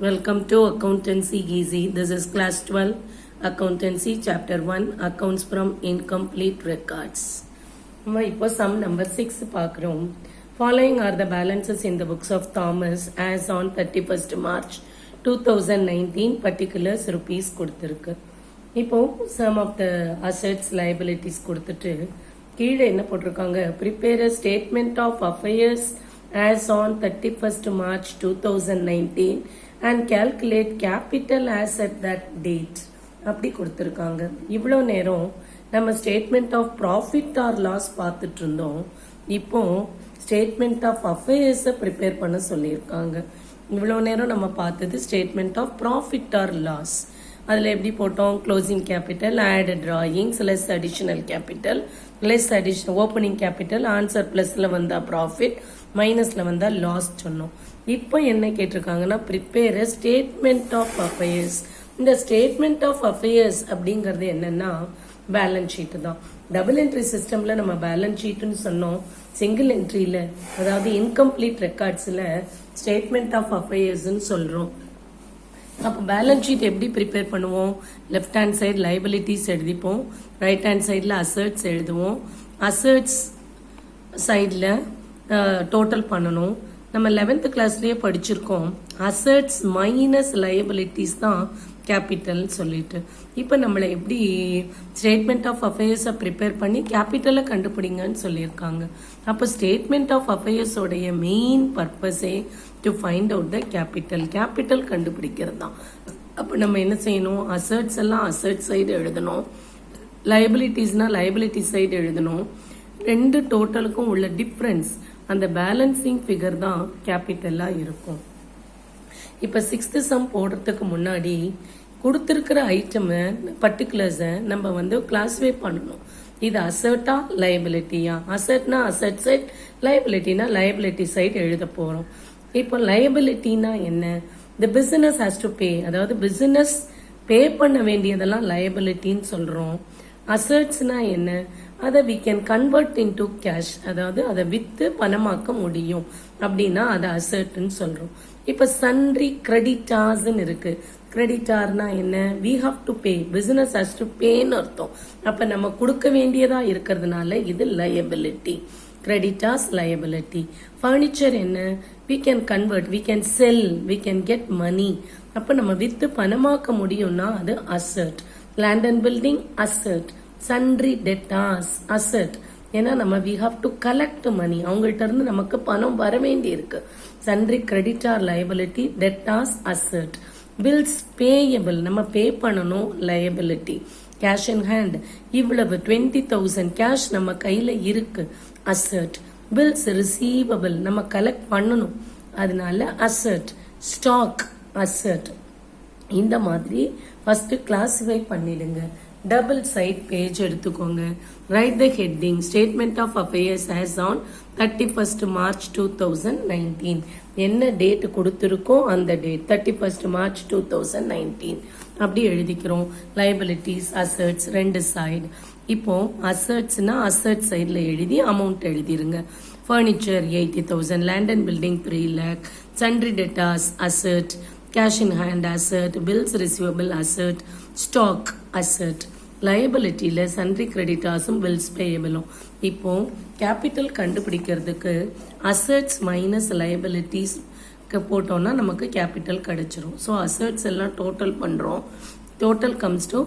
Welcome to Accountancy Easy. This is class 12, Accountancy chapter 1, Accounts from Incomplete Records. நம்ம இப்போ sum number 6 பார்க்கிறோம். Following are the balances in the books of Thomas as on 31st March 2019, particulars rupees கொடுத்திருக்கு. இப்போ sum of the assets liabilities கொடுத்துட்டு கீழே என்ன போட்டிருக்காங்க, prepare a statement of affairs as on 31st March 2019 and calculate capital as at that date அப்படி கொடுத்துருக்காங்க. இவ்வளோ நேரம் நம்ம statement of profit or loss பார்த்துட்டு இருந்தோம். இப்போ ஸ்டேட்மெண்ட் ஆஃப் அஃபேர்ஸை ப்ரிப்பேர் பண்ண சொல்லியிருக்காங்க. இவ்வளோ நேரம் நம்ம பார்த்தது statement of profit or loss. அதில் எப்படி போட்டோம், closing capital, add drawings, less additional capital, less additional opening capital, answer பிளஸ்ல வந்தா ப்ராஃபிட், மைனஸ்ல வந்தா லாஸ் சொன்னோம். இப்போ என்ன கேட்டிருக்காங்கன்னா, ப்ரிப்பேர் ஸ்டேட்மெண்ட் ஆஃப் அஃபேர்ஸ். இந்த ஸ்டேட்மெண்ட் ஆஃப் அஃபேர்ஸ் அப்படிங்கிறது என்னன்னா பேலன்ஸ் ஷீட் தான். டபுள் என்ட்ரி சிஸ்டம்ல நம்ம பேலன்ஸ் ஷீட்னு சொன்னோம். சிங்கிள் என்ட்ரியில அதாவது இன்கம்ப்ளீட் ரெக்கார்ட்ஸ்ல ஸ்டேட்மெண்ட் ஆஃப் அஃபேர்ஸ்ன்னு சொல்றோம். அப்போ பேலன்ஸ் ஷீட் எப்படி ப்ரிப்பேர் பண்ணுவோம், லெஃப்ட் ஹேண்ட் சைடு லைபிலிட்டிஸ் எழுதிப்போம், ரைட் ஹேண்ட் சைடில் அசர்ட்ஸ் எழுதுவோம். அசர்ட்ஸ் சைடில் டோட்டல் பண்ணணும். நம்ம 11th கிளாஸ்லேயே படிச்சிருக்கோம், அசர்ட்ஸ் மைனஸ் லைபிலிட்டிஸ் தான் கேபிட்டல் சொல்லிட்டு. இப்போ நம்மளை எப்படி ஸ்டேட்மெண்ட் ஆஃப் அஃபேர்ஸை ப்ரிப்பேர் பண்ணி கேபிட்டலை கண்டுபிடிங்கன்னு சொல்லியிருக்காங்க. அப்போ ஸ்டேட்மெண்ட் ஆஃப் அஃபேர்ஸோடைய மெயின் பர்பஸே to find out the capital கண்டுபிடிக்கிறது தான். அப்போ நம்ம என்ன செய்யணும், அசர்ட்ஸ் எல்லாம் அசர்ட் சைடு எழுதணும், லைபிலிட்டிஸ்னா லைபிலிட்டி சைடு எழுதணும். ரெண்டு டோட்டலுக்கும் உள்ள டிஃப்ரென்ஸ் அந்த பேலன்சிங் ஃபிகர் தான் கேபிட்டலா இருக்கும். இப்ப 6th சம் போடுறதுக்கு முன்னாடி கொடுத்திருக்கிற ஐட்டம் பர்டிகுலர்ஸை நம்ம கிளாஸிஃபை பண்ணணும். இது அசர்ட்டா லைபிலிட்டியா, அசர்ட்னா அசர்ட் சைட், லைபிலிட்டினா லைபிலிட்டி சைட் எழுத போறோம். இப்போ லைபிலிட்டினா என்ன, தி பிசினஸ் ஹேஸ் டு பே, அதாவது பிசினஸ் பே பண்ண வேண்டியதெல்லாம் லைபிலிட்டின்னு சொல்றோம். அசர்ட்ஸ்னா என்ன, அதை we can convert into cash, அதாவது அதை வித்து பணமாக்க முடியும் அப்படின்னா அதை அசர்ட்னு சொல்றோம். இப்ப சன்ரி கிரெடிட்டார்ஸ் இருக்கு. கிரெடிட்டார்னா என்ன, we have to pay, business has to payன்னு அர்த்தம். அப்ப நம்ம கொடுக்க வேண்டியதா இருக்கிறதுனால இது liability, creditors liability. ஃபர்னிச்சர் என்ன, we can convert, we can sell, we can get money. அப்ப நம்ம வித்து பணமாக்க முடியும்னா அது assert. Land and building assert. Sundry debtors assert. ஏன்னா நம்ம we have to collect money, அவங்கள்ட்ட இருந்து நமக்கு பணம் வர வேண்டி இருக்கு. Sundry creditor liability, debtors asset. Bills payable, நம்ம பே பண்ணணும், லைபிலிட்டி. கேஷ் இன் ஹேண்ட், இவ்வளவு 20,000 கேஷ் நம்ம கையில இருக்கு, அசர்ட். பில்ஸ் ரிசீவபிள், நம்ம கலெக்ட் பண்ணணும், அதனால அசர்ட். Stock asset. இந்த மாதிரி ஃபர்ஸ்ட் கிளாசிஃபை பண்ணிடுங்க. டபுள் சைட் பேஜ் எடுத்துக்கோங்க. Right the heading statement of affairs as on 31st March 2019. என்ன டேட் கொடுத்துருக்கோ அந்த டேட் 31st March 2019 அப்படி எழுதிக்கிறோம். லைபிலிட்டிஸ் அசர்ட்ஸ் ரெண்டு சைடு. இப்போ அசர்ட்ஸ்னா அசர்ட் சைடில் எழுதி அமௌண்ட் எழுதிருங்க. Furniture 80,000, land and building 3 lakh, sundry debtors asset, cash in hand asset, bills receivable asset, stock asset. liabilityல sundry creditorsum bills payable. இப்போ capital கண்டுபிடிக்கிறதுக்கு assets minus liabilities போட்டோம்னா நமக்கு capital கிடைச்சிரும். So assets எல்லாம் total பண்றோம். Total comes to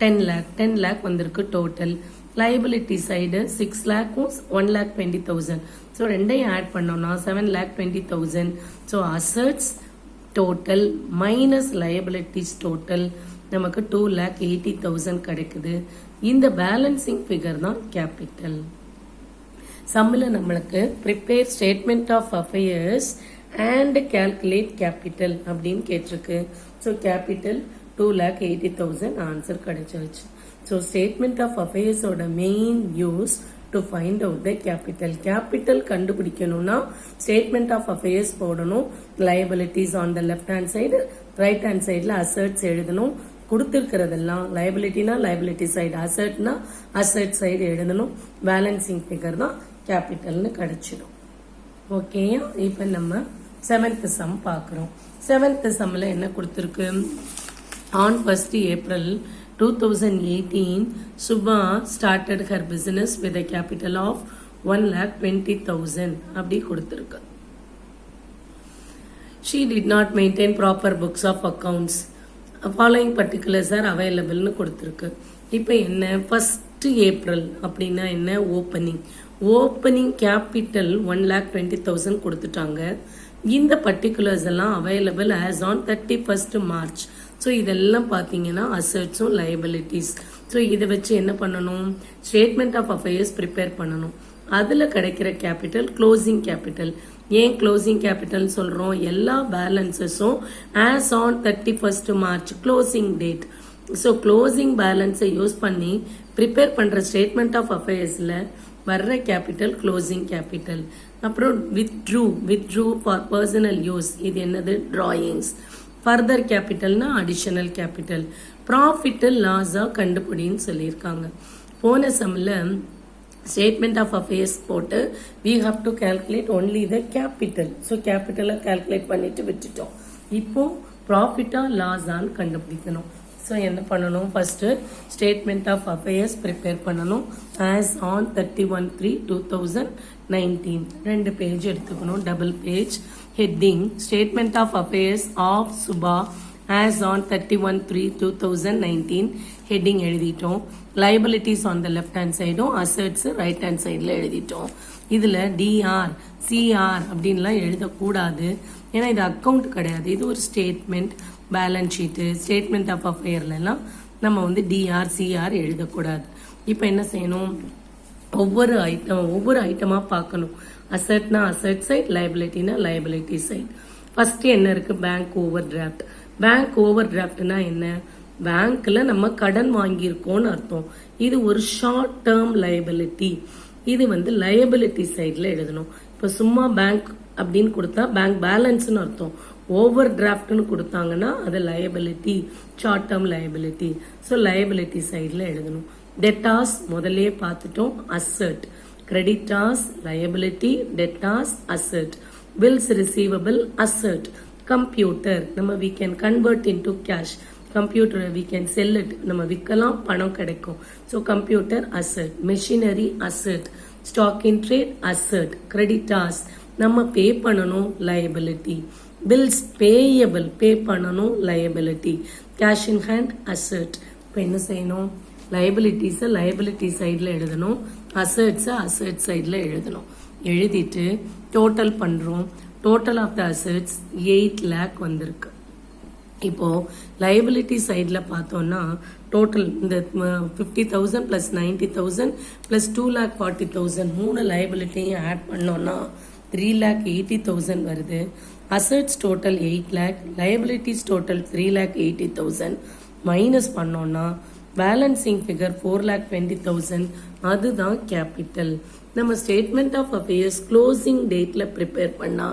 10 lakh. 10 lakh வந்திருக்கு total. liability side 6 lakh 1,20,000. So ரெண்டையும் ஆட் பண்ணோம்னா 7,20,000. So assets total minus liabilities total நமக்கு 2,80,000 கிடைக்குது. இந்த பேலன்சிங் ஃபிகர் தான் கேபிட்டல். சம்மில் நம்மளுக்கு prepare statement of affairs and calculate capital அப்படின்னு கேட்டிருக்கு. ஸோ கேபிட்டல் 2,80,000 ஆன்சர் கிடைச்சிருச்சு. ஸோ ஸ்டேட்மெண்ட் ஆஃப் அஃபேர்ஸோட main use to find out the capital கண்டுபிடிக்கணும்னா ஸ்டேட்மெண்ட் ஆஃப் அஃபேர்ஸ் போடணும். liabilities on the left hand side, right hand sideல assets எழுதணும். கொடுத்திருக்கிறதெல்லாம் லைபிலிட்டினா லைபிலிட்டி சைடு, அசர்ட்னா அசர்ட் சைடு எழுதணும். பேலன்சிங் ஃபிகர் தான் கேபிட்டல்னு கிடைச்சிடும். ஓகேயா, இப்போ நம்ம செவன்த் சம் பார்க்குறோம். செவன்த் சம்மில் என்ன கொடுத்துருக்கு? On 1st April 2018, Subha started her business with a capital of 1,20,000 அப்படி கொடுத்துருக்கு. She did not maintain proper books of accounts. Following particulars are available னு கொடுத்துருக்கு. இப்போ என்ன? 1st April அப்படின்னா என்ன? ஓப்பனிங் கேபிட்டல் 1,20,000 கொடுத்துட்டாங்க. இந்த பர்டிகுலர்ஸ் எல்லாம் available as on 31st March. So இதெல்லாம் பார்த்தீங்கன்னா அசட்ஸும் லைபிலிட்டிஸ். ஸோ இதை வச்சு என்ன பண்ணணும்? ஸ்டேட்மெண்ட் ஆஃப் அஃபேர்ஸ் ப்ரிப்பேர் பண்ணணும். அதில் கிடைக்கிற கேபிட்டல் க்ளோசிங் கேபிட்டல். ஏன் க்ளோசிங் கேபிட்டல் சொல்கிறோம்? எல்லா பேலன்சஸும் as on 31st March closing date. So closing பேலன்ஸை யூஸ் பண்ணி ப்ரிப்பேர் பண்ணுற ஸ்டேட்மெண்ட் ஆஃப் அஃபேர்ஸில் வர்ற கேபிட்டல் க்ளோசிங் கேபிட்டல். அப்புறம் வித்ட்ரூ ஃபார் பர்சனல் யூஸ். இது என்னது? டிராயிங்ஸ். ஃபர்தர் கேபிட்டல்னா அடிஷனல் கேபிட்டல். ப்ராஃபிட் லாஸா கண்டுபிடின்னு சொல்லியிருக்காங்க. போன சம்மில் ஸ்டேட்மெண்ட் ஆஃப் அஃபேர்ஸ் போட்டு we have to calculate only the capital. So கேபிட்டலை கால்குலேட் பண்ணிட்டு விட்டுட்டோம். இப்போ ப்ராஃபிட்டா லாஸான்னு கண்டுபிடிக்கணும். ஸோ என்ன பண்ணணும்? First statement of affairs prepare பண்ணணும். ஆஸ் ஆன் 31/3/2019 2 பேஜ் எடுத்துக்கணும். Double page. Heading statement of affairs of Subha as on 31/3/2019 heading எழுதிட்டோம். Liabilities on the left hand சைடும் அசட்ஸ் ரைட் ஹேண்ட் சைடில் எழுதிட்டோம். இதில் டிஆர் சிஆர் அப்படின்லாம் எழுதக்கூடாது. ஏன்னா இது அக்கௌண்ட் கிடையாது, இது ஒரு statement. Balance sheet statement of அஃபேர்லாம் நம்ம டிஆர் சிஆர் எழுதக்கூடாது. இப்போ என்ன செய்யணும்? ஒவ்வொரு ஐட்டமாக பார்க்கணும். அசட்னா அசட் சைட், லைபிலிட்டினா லைபிலிட்டி சைட். ஃபர்ஸ்ட் என்ன இருக்கு? Bank overdraft. பேங்க் ஓவர் டிராஃப்ட்னா என்ன? பேங்க்ல நம்ம கடன் வாங்கியிருக்கோம்னு அர்த்தம். இது ஒரு ஷார்ட் டேர்ம் லைபிலிட்டி. இது லைபிலிட்டி சைட்ல எழுதணும். இப்போ சும்மா பேங்க் அப்படின்னு கொடுத்தா பேங்க் பேலன்ஸ்னு அர்த்தம். ஓவர் டிராஃப்ட்னு கொடுத்தாங்கன்னா அது liability, short term liability. So liability சைடில் எழுதணும். டெட்டாஸ் முதல்ல பார்த்துட்டோம். Asset. Creditors liability, debtors asset. Bills receivable asset. Computer நம்ம we can convert into cash. Computer we can sell it. நம்ம விற்கலாம், பணம் கிடைக்கும். So computer asset. Machinery asset. Stock in trade asset. Creditors நம்ம பே பண்ணணும், liability. Bills payable pay பண்ணணும், liability. Cash in hand asset. இப்போ என்ன செய்யணும்? லைபிலிட்டிஸை லைபிலிட்டி சைடில் எழுதணும், அசட்ஸை அசட் சைடில் எழுதணும். எழுதிட்டு டோட்டல் பண்ணுறோம். Total of the assets 8 lakh வந்திருக்கு. இப்போ லைபிலிட்டி சைடில் பார்த்தோம்னா டோட்டல் இந்த 50,000 + 90,000 + 2,40,000 3 லைபிலிட்டியும் ஆட் பண்ணோம்னா 3,80,000 வருது. Assets total 8 lakh, liabilities total 3,80,000 minus பண்ணோம்னா பேலன்சிங் ஃபிகர் 4,20,000. அதுதான் கேபிட்டல். நம்ம ஸ்டேட்மெண்ட் ஆஃப் அஃபேர்ஸ் க்ளோசிங் டேட்ல ப்ரிப்பேர் பண்ணா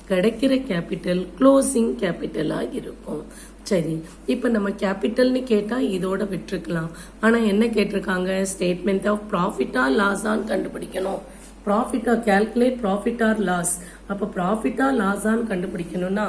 கிடைக்கிற கேபிட்டல் க்ளோசிங் கேபிட்டலாக இருக்கும். சரி, இப்போ நம்ம கேபிட்டல்னு கேட்டால் இதோட விட்டுருக்கலாம். ஆனால் என்ன கேட்டிருக்காங்க? ஸ்டேட்மெண்ட் ஆஃப் ப்ராஃபிட்டா லாஸான்னு கண்டுபிடிக்கணும். ப்ராஃபிட்டா கால்குலேட் ப்ராஃபிட் ஆர் லாஸ். அப்போ ப்ராஃபிட்டா லாஸான்னு கண்டுபிடிக்கணும்னா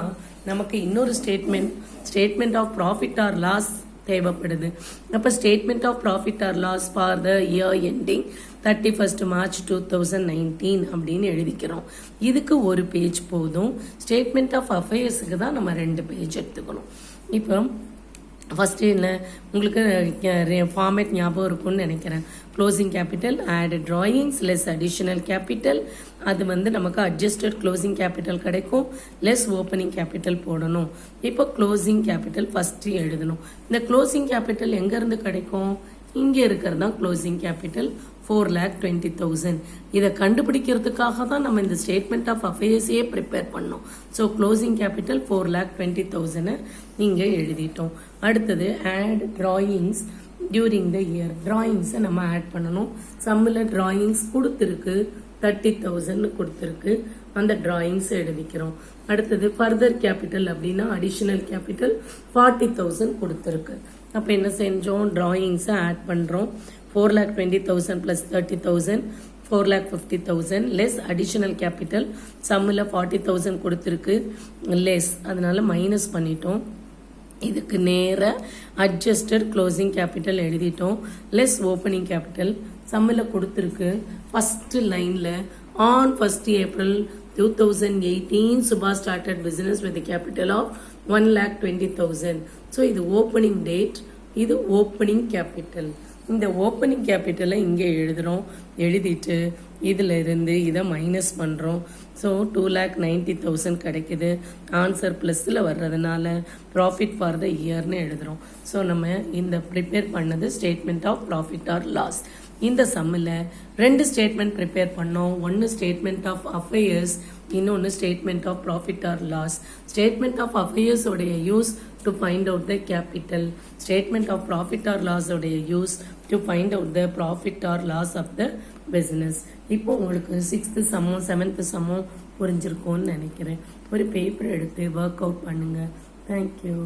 நமக்கு இன்னொரு statement of profit or loss தேவைப்படுது. அப்போ statement of profit or loss for the year ending 31st March 2019 அப்படின்னு எழுதிக்கிறோம். இதுக்கு ஒரு பேஜ் போதும். ஸ்டேட்மெண்ட் ஆஃப் அஃபேர்ஸுக்கு தான் நம்ம 2 பேஜ் எடுத்துக்கணும். இப்போ ஃபஸ்ட்டு என்ன உங்களுக்கு ஃபார்மேட் ஞாபகம் இருக்கும்னு நினைக்கிறேன். Closing capital, add drawings, less additional capital. அது நமக்கு அட்ஜஸ்டட் க்ளோசிங் கேபிட்டல் கிடைக்கும், லெஸ் ஓப்பனிங் கேபிட்டல் போடணும். இப்போ க்ளோசிங் கேபிட்டல் ஃபஸ்ட்டு எழுதணும். இந்த க்ளோசிங் கேபிட்டல் எங்கேருந்து கிடைக்கும்? இங்கே இருக்கிறது தான் க்ளோசிங் கேபிட்டல் 4,20,000. இதை கண்டுபிடிக்கிறதுக்காக தான் நம்ம இந்த ஸ்டேட்மெண்ட் ஆஃப் அஃபேர்ஸையே ப்ரிப்பேர் பண்ணோம். ஸோ க்ளோசிங் கேபிட்டல் 4,20,000 இங்கே எழுதிட்டோம். அடுத்தது add drawings during the year. டிராயிங்ஸை நம்ம ஆட் பண்ணணும். சம்மில் டிராயிங்ஸ் கொடுத்துருக்கு, 30,000 கொடுத்துருக்கு. அந்த டிராயிங்ஸ் எழுதிக்கிறோம். அடுத்தது ஃபர்தர் கேபிட்டல் அப்படின்னா அடிஷனல் கேபிட்டல் 40,000 கொடுத்துருக்கு. அப்போ என்ன செஞ்சோம்? டிராயிங்ஸை ஆட் பண்ணுறோம். 4,20,000 + 30,000 4,50,000 லெஸ் அடிஷனல் கேபிட்டல் சம்மில் 40,000 கொடுத்துருக்கு லெஸ், அதனால மைனஸ் பண்ணிட்டோம். இதுக்கு நேர அட்ஜஸ்டட் க்ளோசிங் கேபிட்டல் எழுதிட்டோம். லெஸ் ஓப்பனிங் கேபிட்டல் சம்மில் கொடுத்துருக்கு. ஃபர்ஸ்ட் லைனில் on 1st April 2018 Subha started business with a capital of 1,20,000. So இது ஓப்பனிங் டேட், இது ஓப்பனிங் கேபிட்டல். இந்த ஓப்பனிங் கேபிட்டலை இங்கே எழுதுகிறோம். எழுதிட்டு இதில் இருந்து இதை மைனஸ் பண்ணுறோம். ஸோ 2,90,000 கிடைக்குது. ஆன்சர் ப்ளஸில் வர்றதுனால ப்ராஃபிட் ஃபார் த இயர்னு எழுதுகிறோம். ஸோ நம்ம இந்த ப்ரிப்பேர் பண்ணது statement of profit or loss. இந்த சம்மில் 2 ஸ்டேட்மெண்ட் ப்ரிப்பேர் பண்ணோம். ஒன்று ஸ்டேட்மெண்ட் ஆஃப் அஃபேர்ஸ், இன்னொன்று statement of profit or loss. Statement of affairs உடைய use to find out the capital. Statement of profit or loss உடைய use to find out the profit or loss of the business. இப்போ உங்களுக்கு 6th சம்மோ 7th சம்மோ புரிஞ்சிருக்கும்னு நினைக்கிறேன். ஒரு paper எடுத்து work out பண்ணுங்க. Thank you.